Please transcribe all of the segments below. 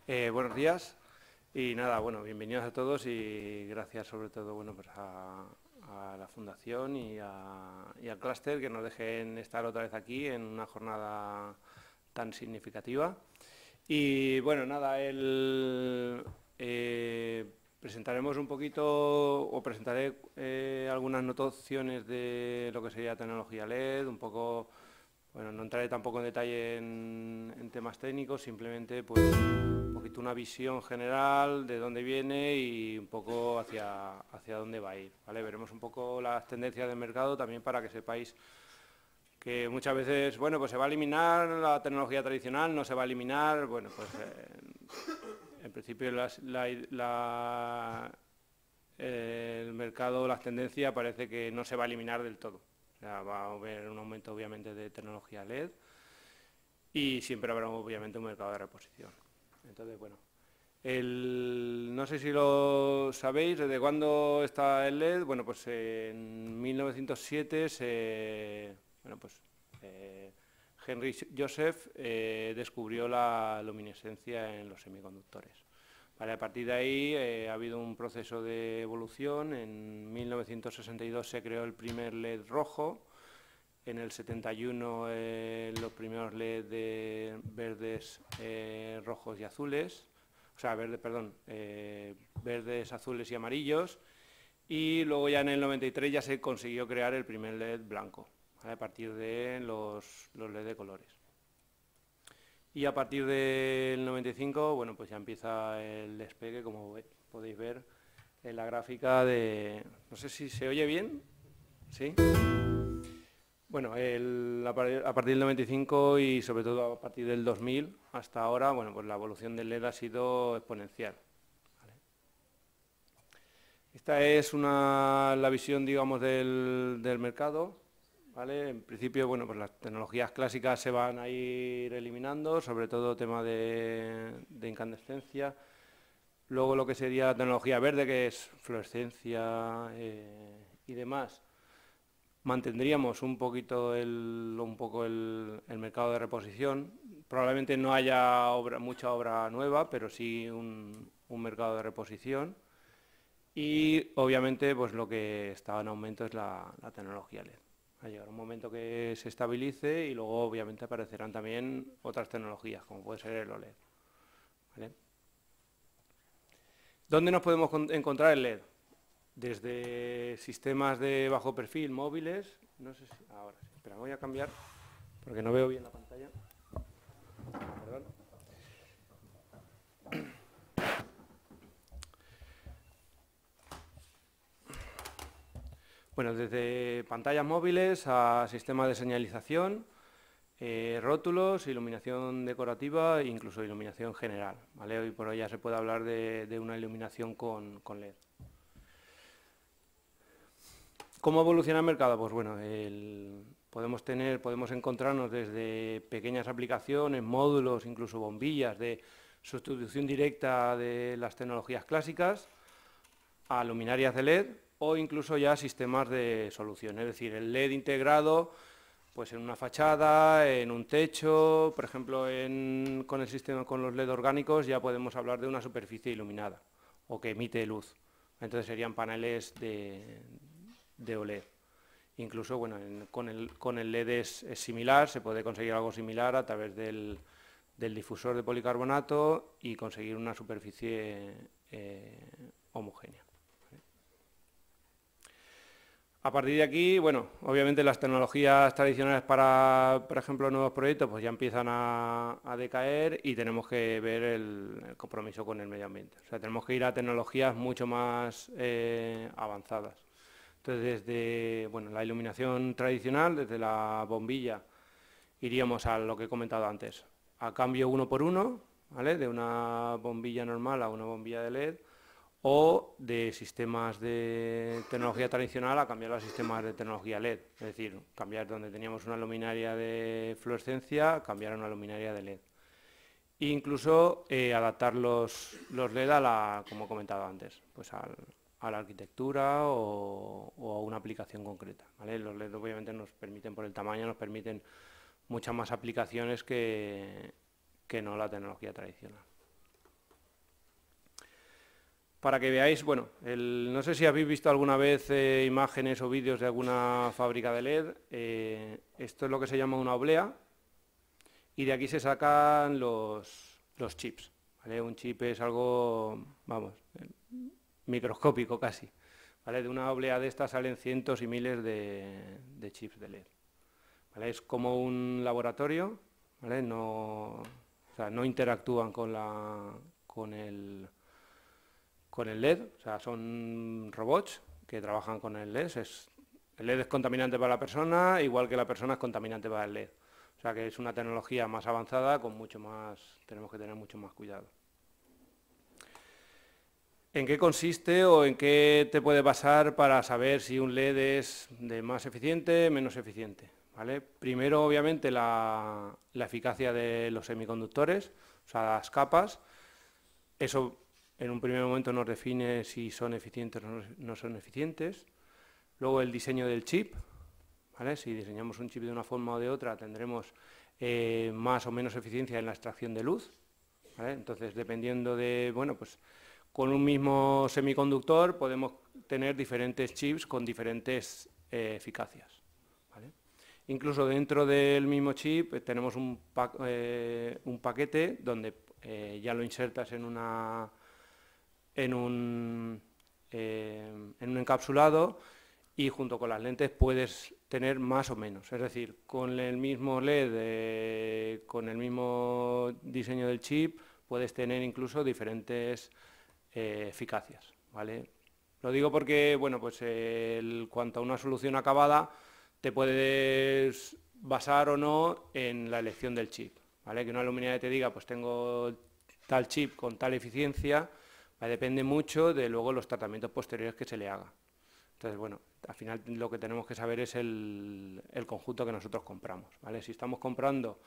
Buenos días y nada, bueno, bienvenidos a todos y gracias sobre todo, bueno, pues a la Fundación y al clúster que nos dejen estar otra vez aquí en una jornada tan significativa. Y bueno, nada, presentaremos un poquito o presentaré algunas notaciones de lo que sería tecnología LED, un poco. Bueno, no entraré tampoco en detalle en temas técnicos, simplemente pues un poquito una visión general de dónde viene y un poco hacia dónde va a ir, ¿vale? Veremos un poco las tendencias del mercado también para que sepáis que muchas veces, bueno, pues se va a eliminar la tecnología tradicional, no se va a eliminar, bueno, pues en principio el mercado, las tendencias parece que no se va a eliminar del todo. O sea, va a haber un aumento obviamente de tecnología LED y siempre habrá obviamente un mercado de reposición. Entonces, bueno, no sé si lo sabéis, ¿desde cuándo está el LED? Bueno, pues en 1907 Henry Joseph descubrió la luminescencia en los semiconductores. Vale, a partir de ahí ha habido un proceso de evolución. En 1962 se creó el primer LED rojo. En el 71 los primeros LED de verdes, rojos y azules. O sea, verdes, azules y amarillos. Y luego ya en el 93 ya se consiguió crear el primer LED blanco, ¿vale? A partir de los LED de colores. Y a partir del 95, bueno, pues ya empieza el despegue, como podéis ver en la gráfica de... No sé si se oye bien, ¿sí? Bueno, a partir del 95 y sobre todo a partir del 2000 hasta ahora, bueno, pues la evolución del LED ha sido exponencial. ¿Vale? Esta es la visión, digamos, del mercado. ¿Vale? En principio, bueno, pues las tecnologías clásicas se van a ir eliminando, sobre todo tema de incandescencia. Luego lo que sería la tecnología verde, que es fluorescencia y demás, mantendríamos un poco el mercado de reposición. Probablemente no haya mucha obra nueva, pero sí un mercado de reposición. Y obviamente pues lo que está en aumento es la tecnología LED. Va a llegar un momento que se estabilice y luego obviamente aparecerán también otras tecnologías, como puede ser el OLED. ¿Vale? ¿Dónde nos podemos encontrar el LED? Desde sistemas de bajo perfil móviles, no sé si... Ahora sí, espera, voy a cambiar porque no veo bien la pantalla. Perdón. Bueno, desde pantallas móviles a sistemas de señalización, rótulos, iluminación decorativa e incluso iluminación general. ¿Vale? Hoy por hoy ya se puede hablar de una iluminación con LED. ¿Cómo evoluciona el mercado? Pues bueno, podemos encontrarnos desde pequeñas aplicaciones, módulos, incluso bombillas de sustitución directa de las tecnologías clásicas, a luminarias de LED o incluso ya sistemas de solución, es decir, el LED integrado pues en una fachada, en un techo, por ejemplo, con el sistema con los LED orgánicos ya podemos hablar de una superficie iluminada o que emite luz. Entonces serían paneles de OLED. Incluso, bueno, con el LED es similar, se puede conseguir algo similar a través del difusor de policarbonato y conseguir una superficie homogénea. A partir de aquí, bueno, obviamente las tecnologías tradicionales para, por ejemplo, nuevos proyectos, pues ya empiezan a decaer y tenemos que ver el compromiso con el medio ambiente. O sea, tenemos que ir a tecnologías mucho más avanzadas. Entonces, desde bueno, la iluminación tradicional, desde la bombilla, iríamos a lo que he comentado antes, a cambio uno por uno, ¿vale? De una bombilla normal a una bombilla de LED, o de sistemas de tecnología tradicional a cambiar a sistemas de tecnología LED, es decir, cambiar donde teníamos una luminaria de fluorescencia, cambiar a una luminaria de LED. E incluso adaptar los LED como he comentado antes, pues a la arquitectura o a una aplicación concreta. ¿Vale? Los LED obviamente nos permiten, por el tamaño, nos permiten muchas más aplicaciones que no la tecnología tradicional. para que veáis, bueno, no sé si habéis visto alguna vez imágenes o vídeos de alguna fábrica de LED. Esto es lo que se llama una oblea y de aquí se sacan los chips, ¿vale? Un chip es algo, vamos, microscópico casi, ¿vale? De una oblea de estas salen cientos y miles de chips de LED, ¿vale? Es como un laboratorio, ¿vale? No, o sea, no interactúan con el LED, o sea, son robots que trabajan con el LED. El LED es contaminante para la persona, igual que la persona es contaminante para el LED. O sea que es una tecnología más avanzada, tenemos que tener mucho más cuidado. ¿En qué consiste o en qué te puede basar para saber si un LED es más eficiente, menos eficiente? ¿Vale? Primero, obviamente, la eficacia de los semiconductores, o sea, las capas. Eso en un primer momento nos define si son eficientes o no son eficientes. Luego el diseño del chip, ¿vale? Si diseñamos un chip de una forma o de otra, tendremos más o menos eficiencia en la extracción de luz, ¿vale? Entonces, dependiendo de, bueno, pues con un mismo semiconductor podemos tener diferentes chips con diferentes eficacias, ¿vale? Incluso dentro del mismo chip tenemos un paquete donde ya lo insertas en un encapsulado y junto con las lentes puedes tener más o menos. Es decir, con el mismo LED, con el mismo diseño del chip, puedes tener incluso diferentes eficacias, ¿vale? Lo digo porque, bueno, pues cuanto a una solución acabada, te puedes basar o no en la elección del chip, ¿vale? Que una luminaria te diga, pues tengo tal chip con tal eficiencia, ¿vale? Depende mucho de luego los tratamientos posteriores que se le haga. Entonces, bueno, al final lo que tenemos que saber es el conjunto que nosotros compramos, ¿vale? Si estamos comprando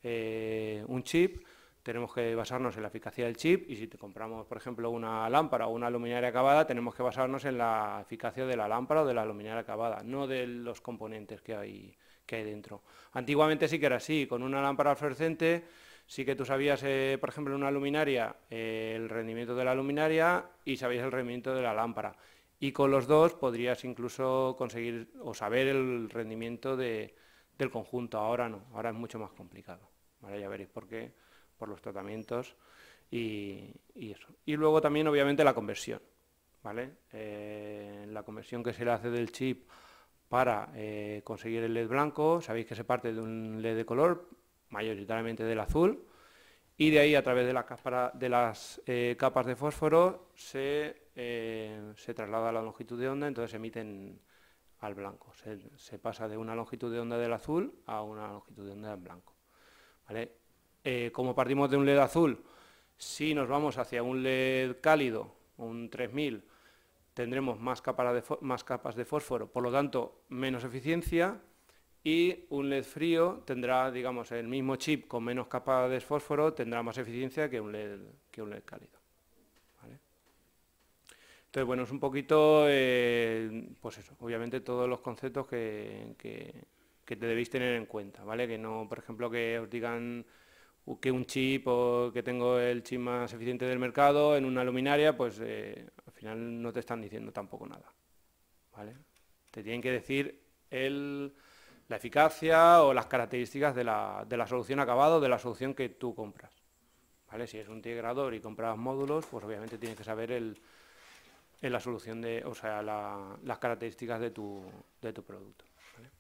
un chip, tenemos que basarnos en la eficacia del chip, y si te compramos, por ejemplo, una lámpara o una luminaria acabada, tenemos que basarnos en la eficacia de la lámpara o de la luminaria acabada, no de los componentes que hay dentro. Antiguamente sí que era así, con una lámpara fluorescente sí que tú sabías, por ejemplo, en una luminaria, el rendimiento de la luminaria y sabías el rendimiento de la lámpara. Y con los dos podrías incluso conseguir o saber el rendimiento del conjunto. Ahora no, ahora es mucho más complicado. Ahora ya veréis por qué, por los tratamientos y eso. Y luego también, obviamente, la conversión, ¿vale? La conversión que se le hace del chip para conseguir el LED blanco. Sabéis que se parte de un LED de color, mayoritariamente del azul, y de ahí, a través de las capas de fósforo, se traslada a la longitud de onda, entonces se emiten al blanco. Se pasa de una longitud de onda del azul a una longitud de onda en blanco, ¿vale? Como partimos de un LED azul, si nos vamos hacia un LED cálido, un 3000, tendremos más capas de fósforo, por lo tanto, menos eficiencia. Y un LED frío tendrá, digamos, el mismo chip con menos capas de fósforo, tendrá más eficiencia que un LED cálido, ¿vale? Entonces, bueno, es un poquito, pues eso, obviamente todos los conceptos que te debéis tener en cuenta, ¿vale? Que no, por ejemplo, que os digan que un chip o que tengo el chip más eficiente del mercado en una luminaria, pues al final no te están diciendo tampoco nada, ¿vale? Te tienen que decir la eficacia o las características de la solución acabada o de la solución que tú compras, ¿vale? Si es un integrador y compras módulos, pues obviamente tienes que saber la solución o sea, las características de tu producto, ¿vale?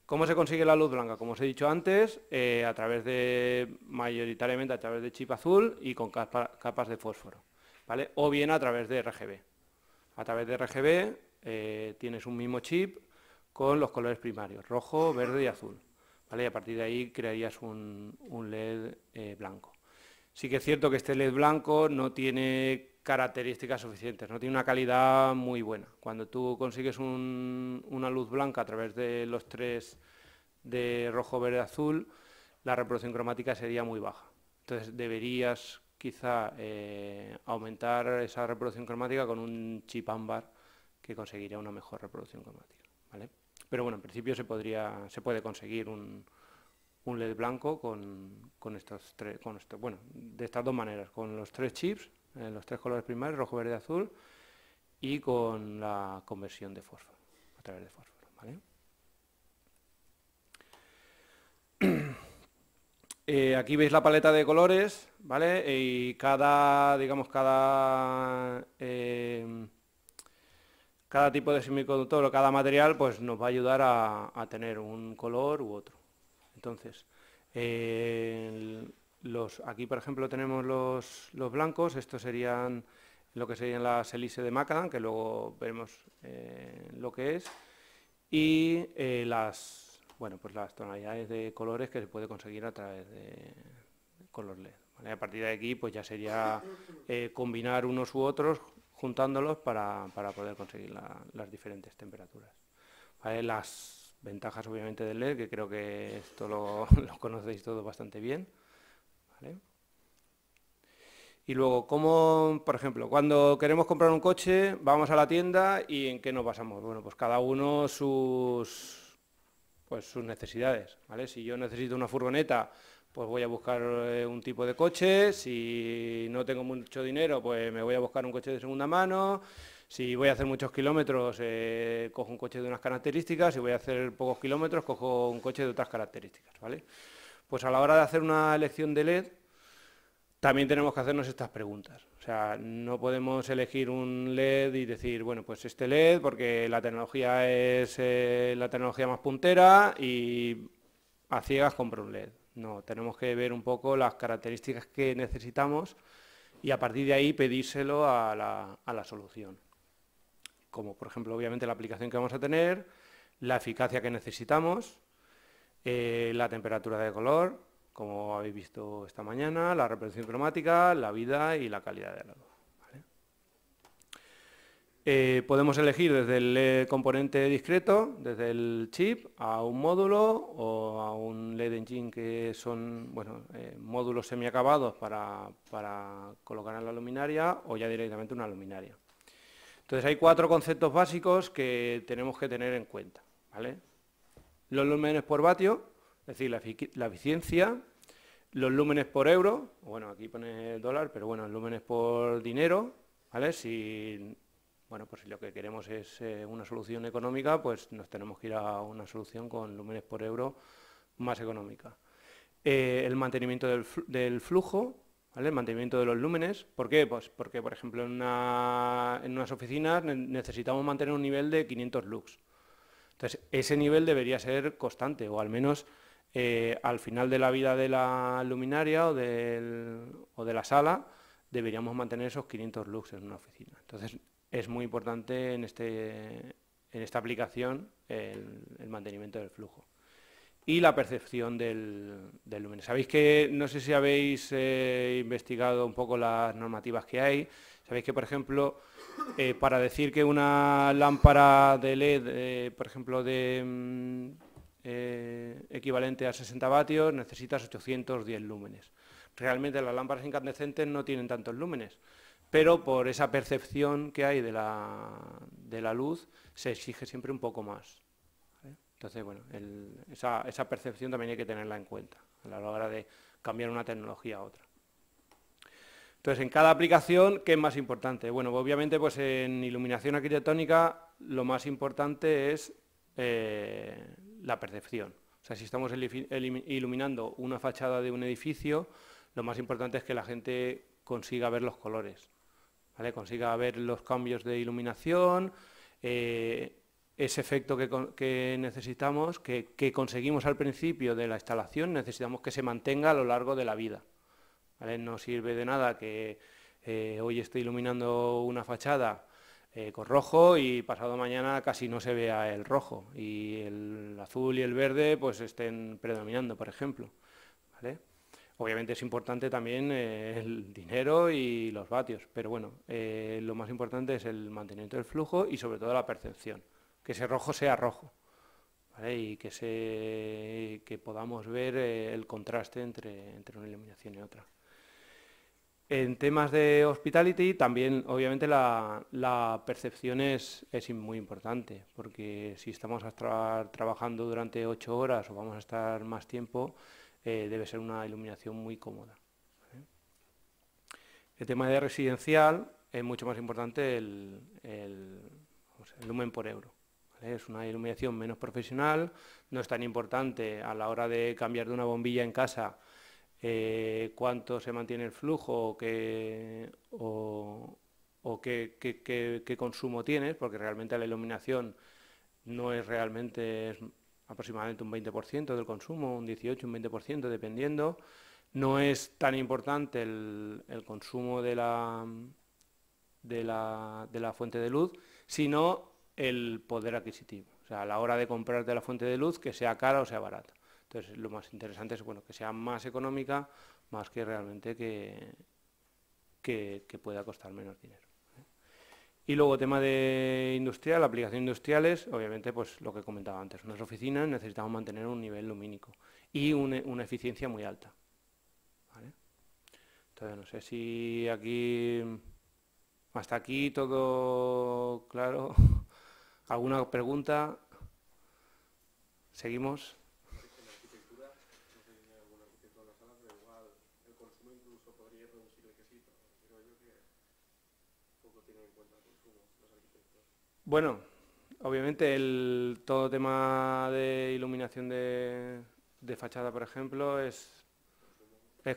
¿Cómo se consigue la luz blanca? Como os he dicho antes, mayoritariamente a través de chip azul y con capas de fósforo, ¿vale? O bien a través de RGB. A través de RGB tienes un mismo chip con los colores primarios, rojo, verde y azul, ¿vale? Y a partir de ahí crearías un LED blanco. Sí que es cierto que este LED blanco no tiene características suficientes, no tiene una calidad muy buena. Cuando tú consigues una luz blanca a través de los tres de rojo, verde, azul, la reproducción cromática sería muy baja. Entonces deberías quizá aumentar esa reproducción cromática con un chip ámbar que conseguiría una mejor reproducción cromática, ¿vale? Pero bueno, en principio se puede conseguir un LED blanco con estos tres, bueno, de estas dos maneras, con los tres chips, los 3 colores primarios, rojo, verde, azul, y con la conversión de fósforo, a través de fósforo, ¿vale? Aquí veis la paleta de colores, ¿vale? Y cada tipo de semiconductor o cada material pues nos va a ayudar a tener un color u otro. Entonces, aquí por ejemplo tenemos los blancos, estos serían lo que serían las hélices de Macadam, que luego veremos lo que es, y pues las tonalidades de colores que se puede conseguir a través con los LED. ¿Vale? A partir de aquí pues ya sería combinar unos u otros, juntándolos para poder conseguir las diferentes temperaturas. ¿Vale? Las ventajas obviamente del LED, que creo que esto lo conocéis todos bastante bien. ¿Vale? Y luego, por ejemplo, cuando queremos comprar un coche, vamos a la tienda y ¿en qué nos basamos? Bueno, pues cada uno sus necesidades, ¿vale? Si yo necesito una furgoneta, pues voy a buscar un tipo de coche. Si no tengo mucho dinero, pues me voy a buscar un coche de segunda mano. Si voy a hacer muchos kilómetros, cojo un coche de unas características. Si voy a hacer pocos kilómetros, cojo un coche de otras características, ¿vale? Pues a la hora de hacer una elección de LED, también tenemos que hacernos estas preguntas. O sea, no podemos elegir un LED y decir, bueno, pues este LED porque la tecnología es la tecnología más puntera y a ciegas compro un LED. No, tenemos que ver un poco las características que necesitamos y a partir de ahí pedírselo a la solución. Como por ejemplo, obviamente, la aplicación que vamos a tener, la eficacia que necesitamos, la temperatura de color, como habéis visto esta mañana, la reproducción cromática, la vida y la calidad de la luz. ¿Vale? Podemos elegir desde el componente discreto, desde el chip, a un módulo o a un LED engine, que son módulos semiacabados para colocar en la luminaria, o ya directamente una luminaria. Entonces hay 4 conceptos básicos que tenemos que tener en cuenta, ¿vale? Los lúmenes por vatio, es decir, la eficiencia, los lúmenes por euro, bueno, aquí pone dólar, pero bueno, lúmenes por dinero, ¿vale? Pues si lo que queremos es una solución económica, pues nos tenemos que ir a una solución con lúmenes por euro más económica. El mantenimiento del flujo, ¿vale? El mantenimiento de los lúmenes. ¿Por qué? Pues porque, por ejemplo, en unas oficinas necesitamos mantener un nivel de 500 lux. Entonces, ese nivel debería ser constante, o al menos al final de la vida de la luminaria o de la sala, deberíamos mantener esos 500 lux en una oficina. Entonces, es muy importante en esta aplicación el mantenimiento del flujo. Y la percepción del lumen. Sabéis que, no sé si habéis investigado un poco las normativas que hay. Sabéis que, por ejemplo, para decir que una lámpara de LED, por ejemplo, equivalente a 60 vatios, necesitas 810 lúmenes. Realmente las lámparas incandescentes no tienen tantos lúmenes, pero por esa percepción que hay de la luz, se exige siempre un poco más. ¿Vale? Entonces, bueno, esa percepción también hay que tenerla en cuenta a la hora de cambiar una tecnología a otra. Entonces, en cada aplicación, ¿qué es más importante? Bueno, obviamente, pues en iluminación arquitectónica lo más importante es la percepción. O sea, si estamos iluminando una fachada de un edificio, lo más importante es que la gente consiga ver los colores, ¿vale? Consiga ver los cambios de iluminación, ese efecto que necesitamos, que conseguimos al principio de la instalación, necesitamos que se mantenga a lo largo de la vida. ¿Vale? No sirve de nada que hoy esté iluminando una fachada con rojo y pasado mañana casi no se vea el rojo y el azul y el verde pues estén predominando, por ejemplo. ¿Vale? Obviamente es importante también el dinero y los vatios, pero bueno, lo más importante es el mantenimiento del flujo y sobre todo la percepción, que ese rojo sea rojo, ¿vale? Y que podamos ver el contraste entre una iluminación y otra. En temas de hospitality también obviamente la percepción es muy importante, porque si estamos a estar trabajando durante 8 horas o vamos a estar más tiempo, debe ser una iluminación muy cómoda. El tema de residencial es mucho más importante el lumen por euro. ¿Vale? Es una iluminación menos profesional, no es tan importante a la hora de cambiar de una bombilla en casa cuánto se mantiene el flujo o qué consumo tienes, porque realmente la iluminación no es realmente, es aproximadamente un 20% del consumo, un 18, un 20%, dependiendo. No es tan importante el consumo de la fuente de luz, sino el poder adquisitivo. O sea, a la hora de comprarte la fuente de luz, que sea cara o sea barata. Entonces, lo más interesante es bueno, que sea más económica, más que realmente que pueda costar menos dinero. Y luego, tema de industrial, aplicaciones industriales, obviamente, pues lo que comentaba antes, unas oficinas necesitamos mantener un nivel lumínico y una eficiencia muy alta. ¿Vale? Entonces, no sé si aquí, hasta aquí todo claro. ¿Alguna pregunta? ¿Seguimos? En arquitectura, no sé si hay algún arquitecto en la sala, pero igual el consumo incluso podría reducir el quesito. Creo yo que poco tienen en cuenta el consumo los arquitectos. Bueno, obviamente todo tema de iluminación de fachada, por ejemplo,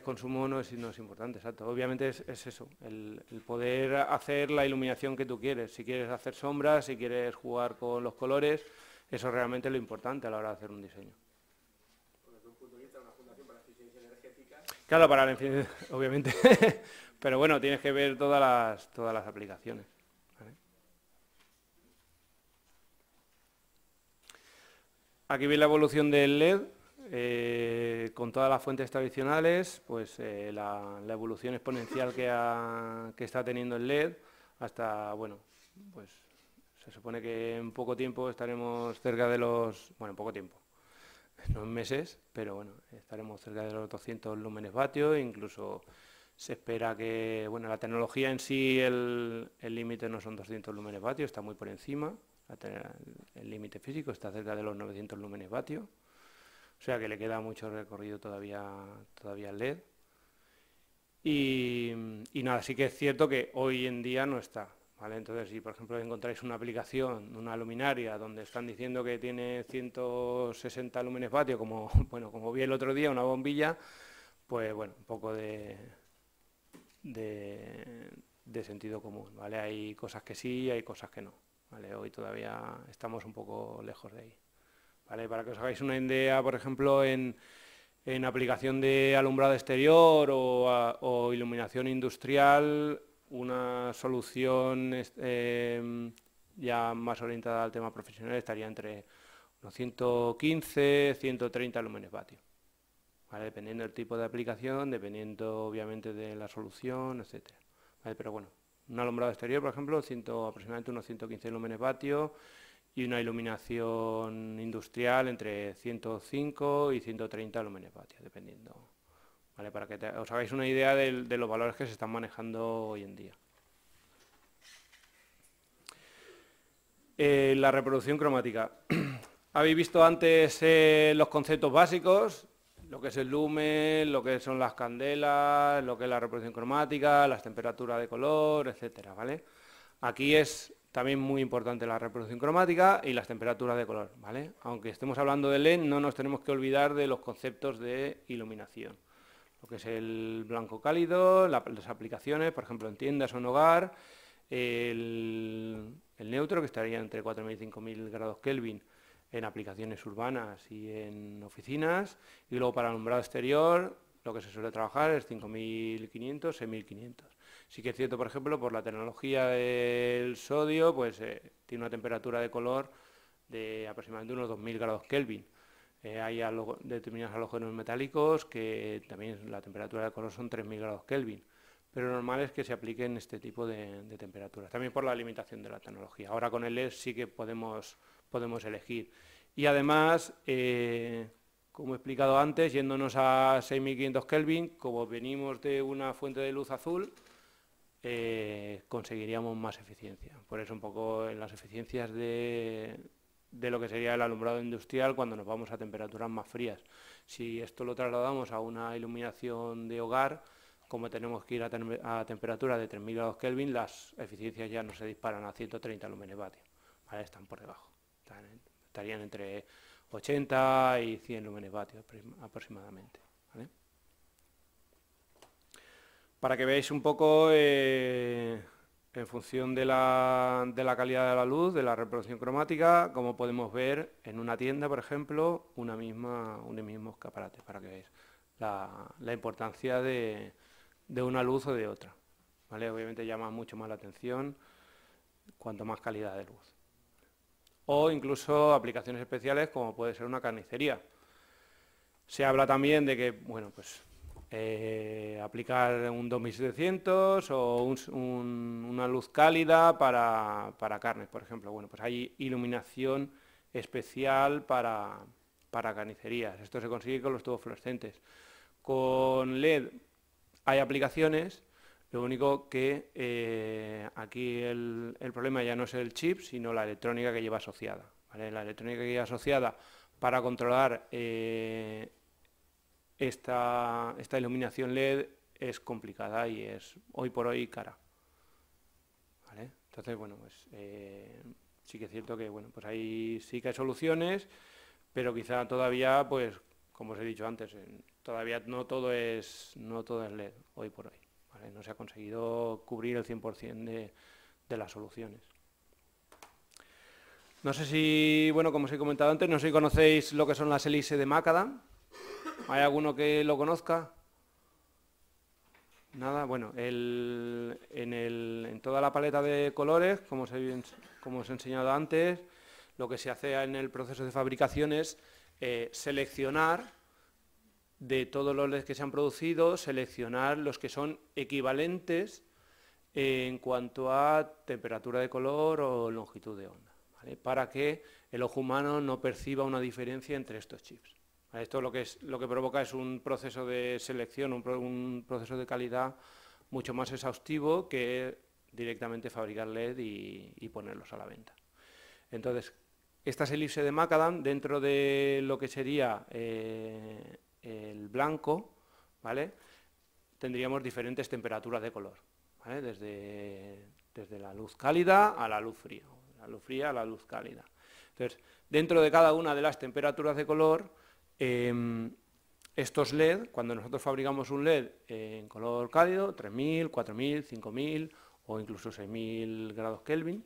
consumo no es importante, exacto. Obviamente es eso, el poder hacer la iluminación que tú quieres. Si quieres hacer sombras, si quieres jugar con los colores, eso es realmente lo importante a la hora de hacer un diseño. Desde un punto de vista de una fundación para eficiencia energética. Claro, obviamente, pero bueno, tienes que ver todas las aplicaciones. ¿Vale? Aquí veis la evolución del LED, con todas las fuentes tradicionales, pues la evolución exponencial que está teniendo el LED, hasta, bueno, pues se supone que en poco tiempo estaremos cerca de bueno, en poco tiempo, no en meses, pero bueno, estaremos cerca de los 200 lúmenes vatios, incluso se espera que, bueno, la tecnología en sí, el límite no son 200 lúmenes vatios, está muy por encima, el límite físico está cerca de los 900 lúmenes vatios, o sea que le queda mucho recorrido todavía al LED. Y nada, sí que es cierto que hoy en día no está, ¿vale? Entonces, si por ejemplo encontráis una aplicación, una luminaria, donde están diciendo que tiene 160 lúmenes vatios, como, bueno, como vi el otro día, una bombilla, pues bueno, un poco de sentido común, ¿vale? Hay cosas que sí, hay cosas que no, ¿vale? Hoy todavía estamos un poco lejos de ahí, ¿vale? Para que os hagáis una idea, por ejemplo, en aplicación de alumbrado exterior o iluminación industrial, una solución ya más orientada al tema profesional estaría entre unos 115, 130 lúmenes vatios. ¿Vale? Dependiendo del tipo de aplicación, dependiendo obviamente de la solución, etcétera. ¿Vale? Pero bueno, un alumbrado exterior, por ejemplo, aproximadamente unos 115 lúmenes vatios y una iluminación industrial entre 105 y 130 lúmenes vatios, dependiendo. ¿Vale? Para que os hagáis una idea de los valores que se están manejando hoy en día. La reproducción cromática. Habéis visto antes los conceptos básicos, lo que es el lumen, lo que son las candelas, lo que es la reproducción cromática, las temperaturas de color, etcétera, ¿vale? Aquí es también muy importante la reproducción cromática y las temperaturas de color, ¿vale? Aunque estemos hablando de LED, no nos tenemos que olvidar de los conceptos de iluminación. Lo que es el blanco cálido, las aplicaciones, por ejemplo, en tiendas o en hogar, el neutro, que estaría entre 4.000 y 5.000 grados Kelvin en aplicaciones urbanas y en oficinas, y luego para alumbrado exterior, lo que se suele trabajar es 5.500, 6.500. Sí que es cierto, por ejemplo, por la tecnología del sodio, pues tiene una temperatura de color de aproximadamente unos 2.000 grados Kelvin. Hay determinados halógenos metálicos que también la temperatura de color son 3.000 grados Kelvin. Pero lo normal es que se apliquen este tipo de temperaturas, también por la limitación de la tecnología. Ahora con el LED sí que podemos elegir. Y además, como he explicado antes, yéndonos a 6.500 Kelvin, como venimos de una fuente de luz azul, conseguiríamos más eficiencia. Por eso un poco en las eficiencias de lo que sería el alumbrado industrial cuando nos vamos a temperaturas más frías. Si esto lo trasladamos a una iluminación de hogar, como tenemos que ir a temperatura de 3000 grados Kelvin, las eficiencias ya no se disparan a 130 lúmenes vatios, ¿vale? Están por debajo, estarían entre 80 y 100 lúmenes vatios aproximadamente, ¿vale? Para que veáis un poco, en función de la calidad de la luz, de la reproducción cromática, como podemos ver en una tienda, por ejemplo, un mismo escaparate, para que veáis la importancia de una luz o de otra, ¿vale? Obviamente llama mucho más la atención cuanto más calidad de luz. O incluso aplicaciones especiales como puede ser una carnicería. Se habla también de que, bueno, pues aplicar un 2700 o una luz cálida para carnes, por ejemplo. Bueno, pues hay iluminación especial para carnicerías. Esto se consigue con los tubos fluorescentes. Con LED hay aplicaciones, lo único que aquí el problema ya no es el chip, sino la electrónica que lleva asociada, ¿vale? La electrónica que lleva asociada para controlar esta iluminación LED es complicada y es hoy por hoy cara, ¿vale? Entonces, bueno, pues sí que es cierto que, bueno, pues ahí sí que hay soluciones, pero quizá todavía, pues, como os he dicho antes, todavía no todo es LED hoy por hoy, ¿vale? No se ha conseguido cubrir el 100% de las soluciones. No sé si, bueno, como os he comentado antes, no sé si conocéis lo que son las hélices de Macadam. ¿Hay alguno que lo conozca? Nada, bueno, en toda la paleta de colores, como os he enseñado antes, lo que se hace en el proceso de fabricación es seleccionar de todos los LEDs que se han producido, seleccionar los que son equivalentes en cuanto a temperatura de color o longitud de onda, ¿vale? Para que el ojo humano no perciba una diferencia entre estos chips. Esto lo que provoca es un proceso de selección, un proceso de calidad mucho más exhaustivo que directamente fabricar LED y ponerlos a la venta. Entonces, estas elipses de Macadam, dentro de lo que sería el blanco, ¿vale?, tendríamos diferentes temperaturas de color, ¿vale?, desde la luz cálida a la luz fría, la luz fría a la luz cálida. Entonces, dentro de cada una de las temperaturas de color, estos LED, cuando nosotros fabricamos un LED en color cálido, 3000, 4000, 5000 o incluso 6000 grados Kelvin,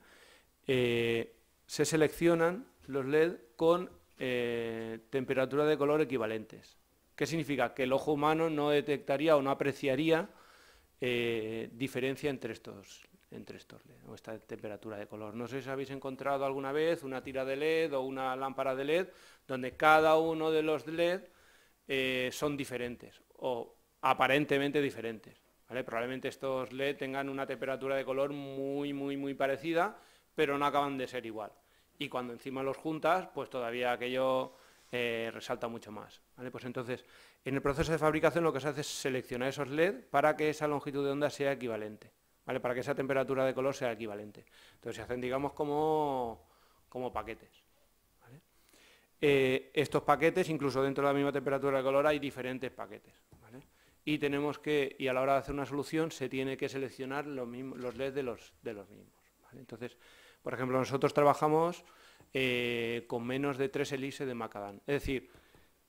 se seleccionan los LED con temperaturas de color equivalentes. ¿Qué significa? Que el ojo humano no detectaría o no apreciaría diferencia entre estos LED, o esta temperatura de color. No sé si habéis encontrado alguna vez una tira de LED o una lámpara de LED donde cada uno de los LED son diferentes o aparentemente diferentes, ¿vale? Probablemente estos LED tengan una temperatura de color muy parecida, pero no acaban de ser igual. Y cuando encima los juntas, pues todavía aquello resalta mucho más, ¿vale? Pues entonces, en el proceso de fabricación lo que se hace es seleccionar esos LED para que esa longitud de onda sea equivalente, ¿vale?, para que esa temperatura de color sea equivalente. Entonces se hacen, digamos, como paquetes, ¿vale? Estos paquetes, incluso dentro de la misma temperatura de color, hay diferentes paquetes, ¿vale? Y a la hora de hacer una solución se tiene que seleccionar los LED de los mismos, ¿vale? Entonces, por ejemplo, nosotros trabajamos con menos de 3 elipses de Macadam. Es decir,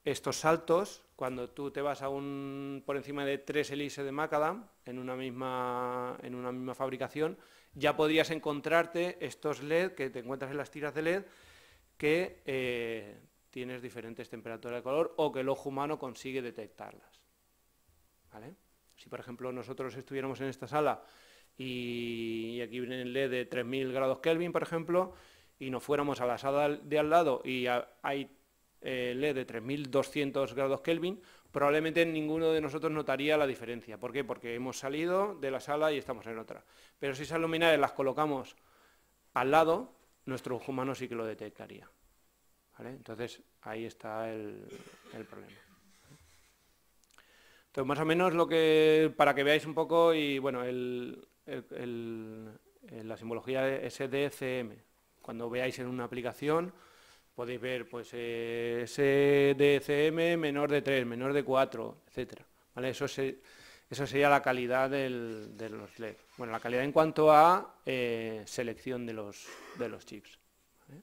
estos saltos, cuando tú te vas por encima de 3 elipses de Macadam en una misma fabricación, ya podrías encontrarte estos LED que te encuentras en las tiras de LED que tienes diferentes temperaturas de color o que el ojo humano consigue detectarlas, ¿vale? Si, por ejemplo, nosotros estuviéramos en esta sala y aquí viene el LED de 3000 grados Kelvin, por ejemplo, y nos fuéramos a la sala de al lado y hay LED de 3200 grados Kelvin, probablemente ninguno de nosotros notaría la diferencia. ¿Por qué? Porque hemos salido de la sala y estamos en otra. Pero si esas luminarias las colocamos al lado, nuestro ojo humano sí que lo detectaría, ¿vale? Entonces, ahí está el problema. Entonces, más o menos para que veáis un poco, y bueno, la simbología SDCM, cuando veáis en una aplicación, podéis ver pues SDCM menor de 3, menor de 4, etcétera, ¿vale? Eso Eso sería la calidad de los LED. Bueno, la calidad en cuanto a selección de los chips. ¿Vale?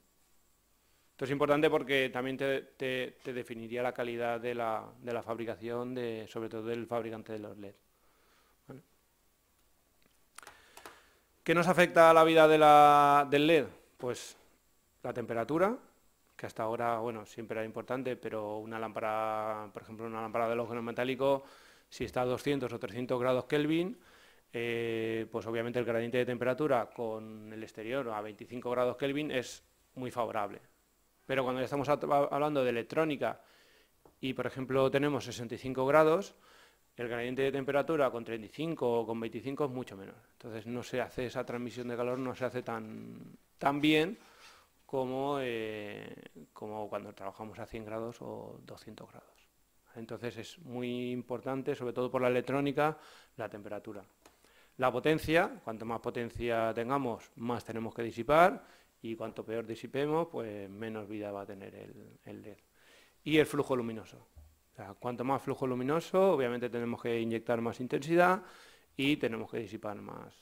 Esto es importante porque también te definiría la calidad de la fabricación, sobre todo del fabricante de los LED. ¿Vale? ¿Qué nos afecta a la vida del LED? Pues la temperatura, que hasta ahora, bueno, siempre era importante, pero una lámpara, por ejemplo, una lámpara de halógeno metálico, si está a 200 o 300 grados Kelvin, pues obviamente el gradiente de temperatura con el exterior a 25 grados Kelvin es muy favorable. Pero cuando ya estamos hablando de electrónica y, por ejemplo, tenemos 65 grados, el gradiente de temperatura con 35 o con 25 es mucho menor. Entonces no se hace esa transmisión de calor, no se hace tan bien como cuando trabajamos a 100 grados o 200 grados. Entonces es muy importante, sobre todo por la electrónica, la temperatura. La potencia, cuanto más potencia tengamos, más tenemos que disipar, y cuanto peor disipemos, pues menos vida va a tener el LED. Y el flujo luminoso. O sea, cuanto más flujo luminoso, obviamente tenemos que inyectar más intensidad y tenemos que disipar más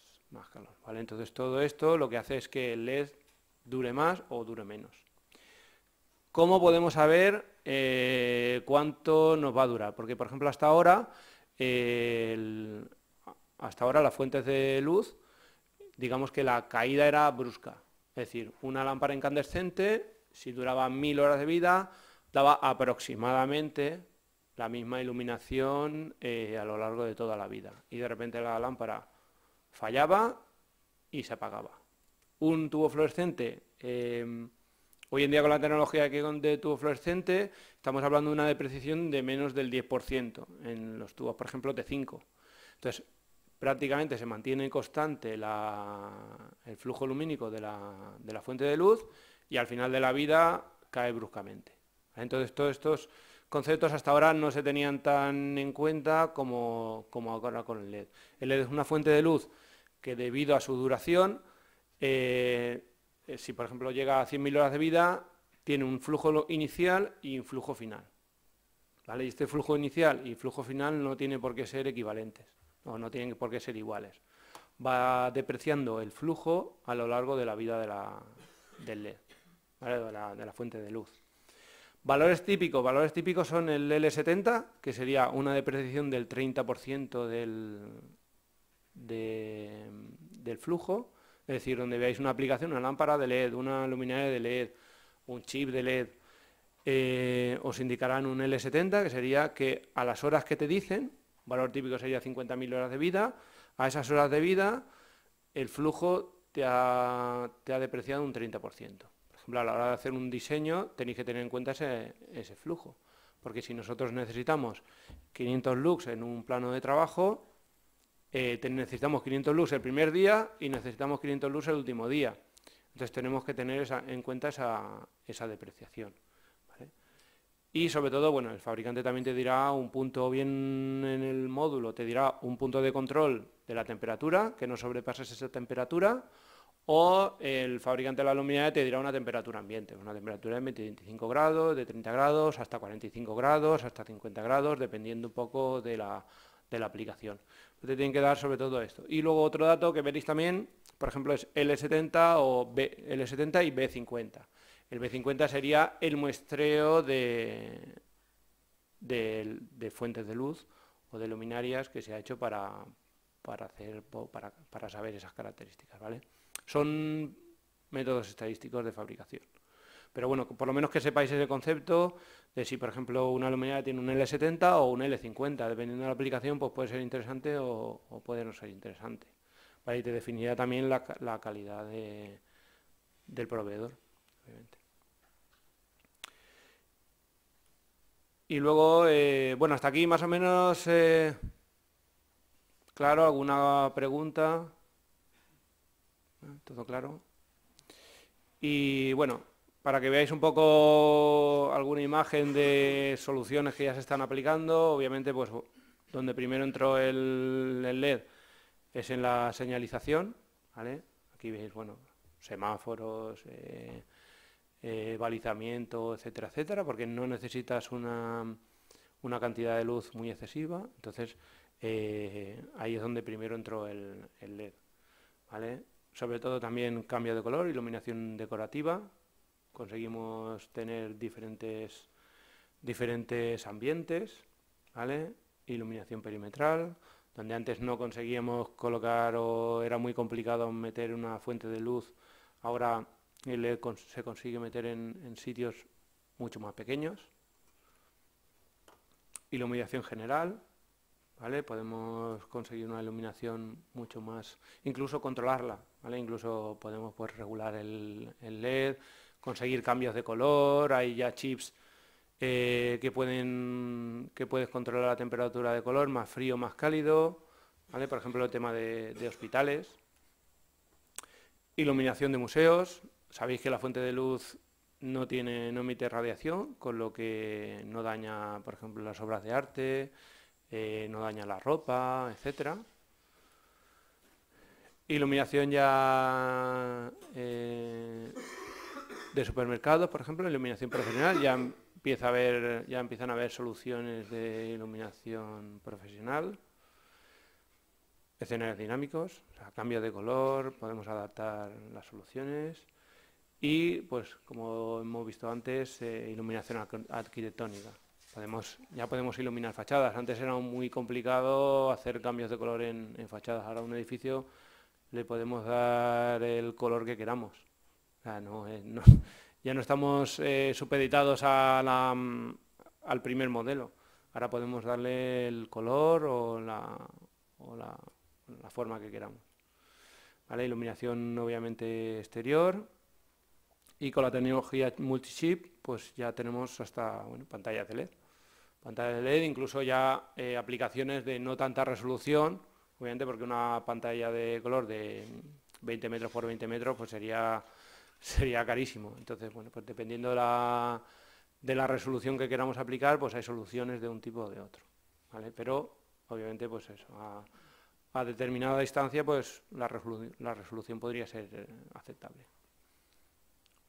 calor. ¿Vale? Entonces todo esto lo que hace es que el LED dure más o dure menos. ¿Cómo podemos saber cuánto nos va a durar? Porque, por ejemplo, hasta ahora las fuentes de luz, digamos que la caída era brusca. Es decir, una lámpara incandescente, si duraba 1000 horas de vida, daba aproximadamente la misma iluminación a lo largo de toda la vida. Y de repente la lámpara fallaba y se apagaba. Un tubo fluorescente, hoy en día con la tecnología de tubo fluorescente, estamos hablando de una depreciación de menos del 10% en los tubos, por ejemplo, T5. Entonces, prácticamente se mantiene constante el flujo lumínico de la fuente de luz y al final de la vida cae bruscamente. Entonces, todos estos conceptos hasta ahora no se tenían tan en cuenta como ahora con el LED. El LED es una fuente de luz que, debido a su duración, si por ejemplo llega a 100.000 horas de vida, tiene un flujo inicial y un flujo final. ¿Vale? Y este flujo inicial y flujo final no tiene por qué ser equivalentes, no tienen por qué ser iguales. Va depreciando el flujo a lo largo de la vida del LED, ¿vale? de la fuente de luz. Valores típicos son el L70, que sería una depreciación del 30% del flujo. Es decir, donde veáis una aplicación, una lámpara de LED, una luminaria de LED, un chip de LED, os indicarán un L70, que sería que a las horas que te dicen, valor típico sería 50.000 horas de vida, a esas horas de vida el flujo te ha depreciado un 30%. Por ejemplo, a la hora de hacer un diseño tenéis que tener en cuenta ese flujo, porque si nosotros necesitamos 500 lux en un plano de trabajo, necesitamos 500 lux el primer día y necesitamos 500 lux el último día. Entonces tenemos que tener en cuenta esa depreciación. ¿Vale? Y sobre todo, bueno, el fabricante también te dirá un punto, bien en el módulo, te dirá un punto de control de la temperatura, que no sobrepases esa temperatura, o el fabricante de la luminaria te dirá una temperatura ambiente, una temperatura de 25 grados, de 30 grados, hasta 45 grados, hasta 50 grados, dependiendo un poco de la aplicación. Te tienen que dar sobre todo esto. Y luego otro dato que veréis también, por ejemplo, es L70 L70 y B50. El B50 sería el muestreo de fuentes de luz o de luminarias que se ha hecho para saber esas características, ¿vale? Son métodos estadísticos de fabricación. Pero bueno, por lo menos que sepáis ese concepto de si, por ejemplo, una luminaria tiene un L70 o un L50, dependiendo de la aplicación, pues puede ser interesante o puede no ser interesante. ¿Vale? Y te definirá también la calidad del proveedor, obviamente. Y luego, bueno, hasta aquí más o menos, claro, ¿alguna pregunta? ¿Todo claro? Y bueno, para que veáis un poco alguna imagen de soluciones que ya se están aplicando, obviamente pues donde primero entró el LED es en la señalización, ¿vale? Aquí veis, bueno, semáforos, balizamiento, etcétera, etcétera, porque no necesitas una cantidad de luz muy excesiva. Entonces, ahí es donde primero entró el LED, ¿vale? Sobre todo también cambio de color, iluminación decorativa, conseguimos tener diferentes ambientes, ¿vale? Iluminación perimetral, donde antes no conseguíamos colocar o era muy complicado meter una fuente de luz, ahora el LED se consigue meter en sitios mucho más pequeños. Iluminación general, ¿vale? Podemos conseguir una iluminación mucho más, incluso controlarla, ¿vale? Incluso podemos pues regular el LED, conseguir cambios de color, hay ya chips que puedes controlar la temperatura de color, más frío, más cálido, ¿vale? Por ejemplo, el tema de hospitales. Iluminación de museos. Sabéis que la fuente de luz no emite radiación, con lo que no daña, por ejemplo, las obras de arte, no daña la ropa, etcétera. Iluminación ya de supermercados, por ejemplo, iluminación profesional, ya empiezan a haber soluciones de iluminación profesional. Escenarios dinámicos, o sea, cambio de color, podemos adaptar las soluciones. Y, pues, como hemos visto antes, iluminación arquitectónica. Ya podemos iluminar fachadas. Antes era muy complicado hacer cambios de color en fachadas. Ahora a un edificio le podemos dar el color que queramos. O sea, ya no estamos supeditados al primer modelo. Ahora podemos darle el color o la forma que queramos. ¿Vale? Iluminación obviamente exterior. Y con la tecnología multichip, pues ya tenemos hasta pantallas de LED. Pantallas de LED, incluso ya aplicaciones de no tanta resolución, obviamente porque una pantalla de color de 20 metros por 20 metros pues sería carísimo. Entonces, bueno, pues dependiendo de la resolución que queramos aplicar, pues hay soluciones de un tipo o de otro, ¿vale? Pero, obviamente, pues eso, a determinada distancia, pues la resolución podría ser aceptable.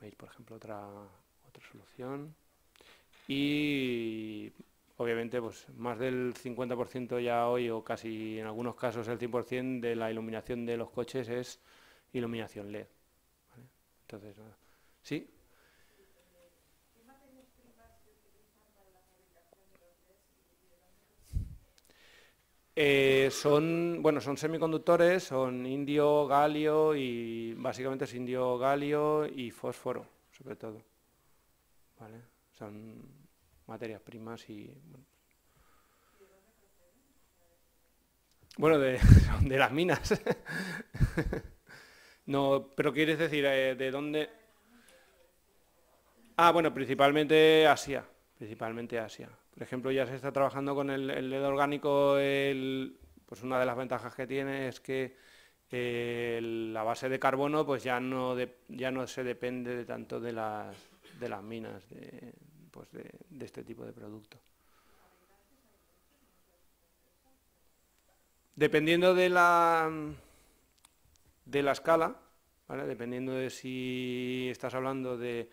Veis, por ejemplo, otra solución. Y obviamente pues más del 50% ya hoy, o casi en algunos casos el 100% de la iluminación de los coches es iluminación LED, ¿vale? Entonces, nada. ¿Sí? Son semiconductores, son indio, galio y básicamente es indio, galio y fósforo, sobre todo, ¿vale? Son materias primas y bueno, de las minas. No, pero ¿quieres decir de dónde? Ah, bueno, principalmente Asia. Por ejemplo, ya se está trabajando con el LED orgánico. Pues una de las ventajas que tiene es que la base de carbono pues ya no se depende de tanto de las minas de este tipo de producto. Dependiendo de la escala, ¿vale? Dependiendo de si estás hablando de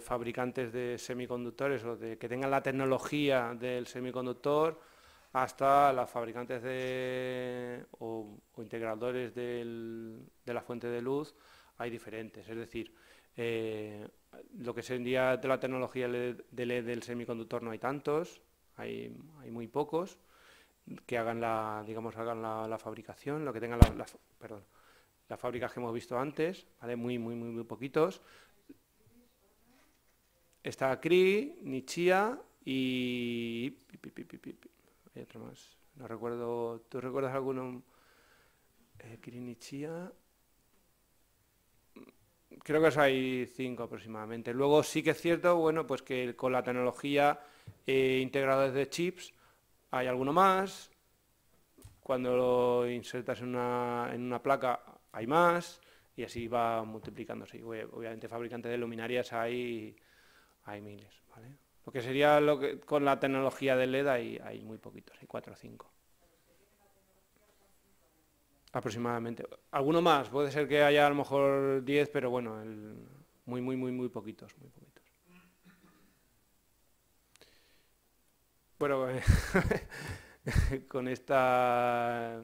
fabricantes de semiconductores o de que tengan la tecnología del semiconductor, hasta las fabricantes o integradores de la fuente de luz, hay diferentes. Es decir, lo que sería de la tecnología de LED del semiconductor no hay tantos, hay muy pocos que hagan la fabricación, lo que tengan las fábricas que hemos visto antes, ¿vale? Muy poquitos. Está Cree, Nichia y hay otro más. No recuerdo. ¿Tú recuerdas alguno? Cree, Nichia. Creo que hay 5 aproximadamente. Luego sí que es cierto, bueno, pues que con la tecnología integradores de chips hay alguno más. Cuando lo insertas en una placa hay más y así va multiplicándose. Obviamente fabricantes de luminarias hay miles, ¿vale? Lo que sería con la tecnología del LED hay muy poquitos, hay 4 o 5. Aproximadamente. Alguno más, puede ser que haya a lo mejor 10, pero bueno, muy poquitos. Bueno, con esta,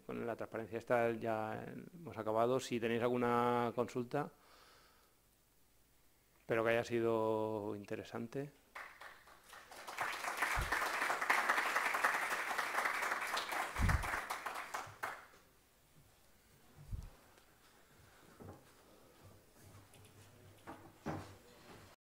con la transparencia esta ya hemos acabado. Si tenéis alguna consulta, espero que haya sido interesante.